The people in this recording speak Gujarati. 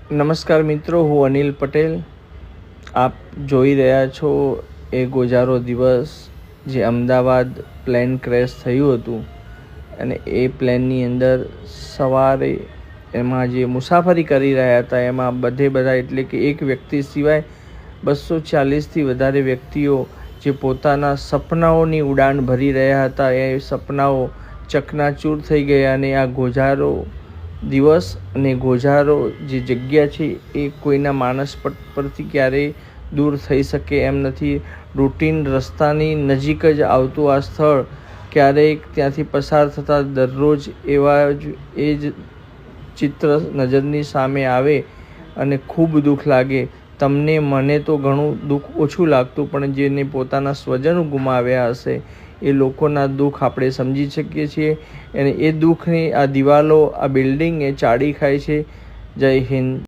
નમસ્કાર મિત્રો, હું અનિલ પટેલ. આપ જોઈ રહ્યા છો એ ગોજારો દિવસ જે અમદાવાદ પ્લેન ક્રેશ થયું હતું અને એ પ્લેનની અંદર સવારે એમાં જે મુસાફરી કરી રહ્યા હતા એમાં બધા એટલે કે એક વ્યક્તિ સિવાય 240થી વધારે વ્યક્તિઓ જે પોતાના સપનાઓની ઉડાન ભરી રહ્યા હતા એ સપનાઓ ચકનાચૂર થઈ ગયા અને આ ગોજારો દિવસ અને ગોજારો જે જગ્યા છે એ કોઈના માનસ પરથી ક્યારેય દૂર થઈ શકે એમ નથી. રૂટીન રસ્તાની નજીક જ આવતું આ સ્થળ ક્યારેક ત્યાંથી પસાર થતાં દરરોજ એ જ ચિત્ર નજરની સામે આવે અને ખૂબ દુઃખ લાગે. તમને મને તો ઘણું દુઃખ ઓછું લાગતું, પણ જેને પોતાના સ્વજનો ગુમાવ્યા હશે એ લોકોના દુઃખ આપણે સમજી શકીએ છીએ અને એ દુઃખની આ દિવાલો, આ બિલ્ડિંગ એ ચાળી ખાય છે. જય હિન્દ.